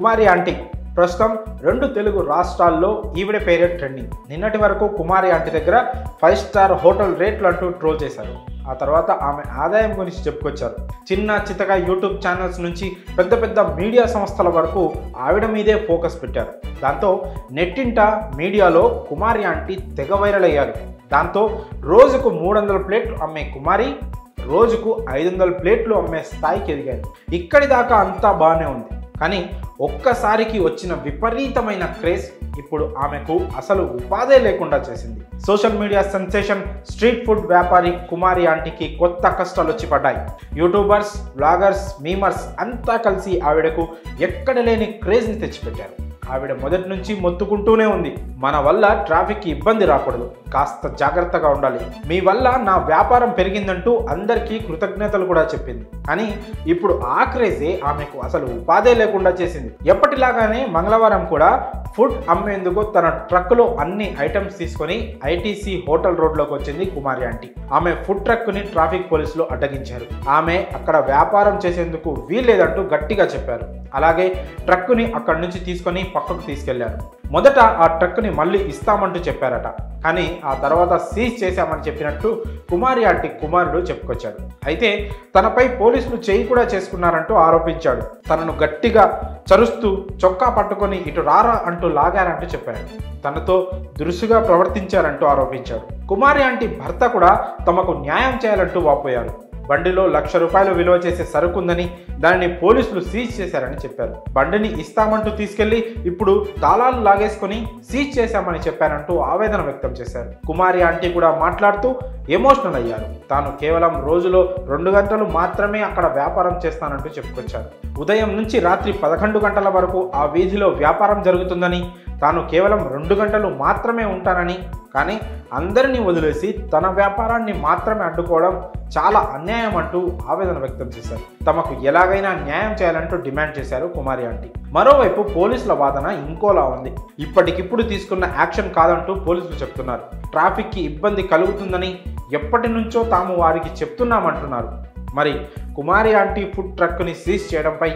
కుమారి aunty ప్రస్తుతం 2 తెలుగు రాష్ట్రాల్లో ఈవిడ పేరే ట్రెండింగ్. నిన్నటి వరకు కుమారి ఆంటీ దగ్గర 5 స్టార్ హోటల్ రేట్లు అంటూ ట్రోల్ చేశారు. ఆ తర్వాత ఆమె ఆదాయం గురించి చెప్పుకొచ్చారు. చిన్న చితక యూట్యూబ్ ఛానల్స్ నుంచి పెద్ద పెద్ద మీడియా సంస్థల వరకు ఆవిడ మీదే ఫోకస్ పెట్టారు. దాంతో నెట్టింట మీడియాలో కుమారి ఆంటీ తెగ వైరల్ అయ్యారు. దాంతో రోజుకు 300 ప్లేట్లు అమ్మే కుమారి రోజుకు 500 ప్లేట్లు అమ్మే స్థాయికి ఎదిగారు. ఇక్కడి దాకా అంతా బాగానే ఉంది. కానీ ఒక్కసారికి వచ్చిన విపరీతమైన క్రేజ్ ఇప్పుడు ఆమెకు అసలు ఉపాధే లేకుండా చేసింది. Social media sensation street food వ్యాపారి కుమారి ఆంటీకి కొత్త కష్టాలు వచ్చి పడ్డాయి. యూట్యూబర్స్, బ్లాగర్స్, మీమర్స్ అంతా కలిసి ఆవిడకు ఎక్కడ లేని క్రేజ్ని తెచ్చిపెట్టారు. ఆవిడ మొదటి నుంచి మొత్తుకుంటూనే ఉంది, మన వల్ల ట్రాఫిక్కి ఇబ్బంది రాకూడదు, కాస్త జాగ్రత్తగా ఉండాలి, మీ వల్ల నా వ్యాపారం పెరిగిందంటూ అందరికీ కృతజ్ఞతలు కూడా చెప్పింది. కానీ ఇప్పుడు ఆ క్రేజే ఆమెకు అసలు ఉపాధే లేకుండా చేసింది. ఎప్పటిలాగానే మంగళవారం కూడా ఫుడ్ అమ్మేందుకు తన ట్రక్కులో అన్ని ఐటమ్స్ తీసుకొని ఐటీసీ హోటల్ రోడ్లోకి వచ్చింది కుమారి ఆంటీ. ఆమె ఫుడ్ ట్రక్ని ట్రాఫిక్ పోలీసులు అడ్డగించారు. ఆమె అక్కడ వ్యాపారం చేసేందుకు వీల్లేదంటూ గట్టిగా చెప్పారు. అలాగే ట్రక్కుని అక్కడి నుంచి తీసుకొని పక్కకు తీసుకెళ్లారు. మొదట ఆ ట్రక్ని మళ్ళీ ఇస్తామంటూ చెప్పారట. కానీ ఆ తర్వాత సీజ్ చేశామని చెప్పినట్టు కుమారి ఆంటీ కుమారుడు చెప్పుకొచ్చాడు. అయితే తనపై పోలీసులు చేయి కూడా చేసుకున్నారంటూ ఆరోపించాడు. తనను గట్టిగా చరుస్తూ చొక్కా పట్టుకొని ఇటు రారా అంటూ లాగారంటూ చెప్పాడు. తనతో దురుసుగా ప్రవర్తించారంటూ ఆరోపించాడు. కుమారి ఆంటీ భర్త కూడా తమకు న్యాయం చేయాలంటూ వాపోయారు. బండిలో ₹1,00,000 విలువ చేసే సరుకుందని దానిని పోలీసులు సీజ్ చేశారని చెప్పారు. బండిని ఇస్తామంటూ తీసుకెళ్లి ఇప్పుడు తాళాలు లాగేసుకుని సీజ్ చేశామని చెప్పారంటూ ఆవేదన వ్యక్తం చేశారు. కుమారి ఆంటీ కూడా మాట్లాడుతూ ఎమోషనల్ అయ్యారు. తాను కేవలం రోజులో 2 గంటలు మాత్రమే అక్కడ వ్యాపారం చేస్తానంటూ చెప్పుకొచ్చారు. ఉదయం నుంచి రాత్రి 11 గంటల వరకు ఆ వీధిలో వ్యాపారం జరుగుతుందని, తాను కేవలం 2 గంటలు మాత్రమే ఉంటానని, కానీ అందరినీ వదిలేసి తన వ్యాపారాన్ని మాత్రమే అడ్డుకోవడం చాలా అన్యాయం అంటూ ఆవేదన వ్యక్తం చేశారు. తమకు ఎలాగైనా న్యాయం చేయాలంటూ డిమాండ్ చేశారు కుమారి ఆంటీ. మరోవైపు పోలీసుల వాదన ఇంకోలా ఉంది. ఇప్పటికిప్పుడు తీసుకున్న యాక్షన్ కాదంటూ పోలీసులు చెప్తున్నారు. ట్రాఫిక్కి ఇబ్బంది కలుగుతుందని ఎప్పటి నుంచో తాము వారికి చెప్తున్నామంటున్నారు. మరి కుమారి ఆంటీ ఫుడ్ ట్రక్ని సీజ్ చేయడంపై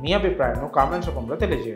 మీ అభిప్రాయాన్ని కామెంట్స్ రూపంలో తెలియజేయండి.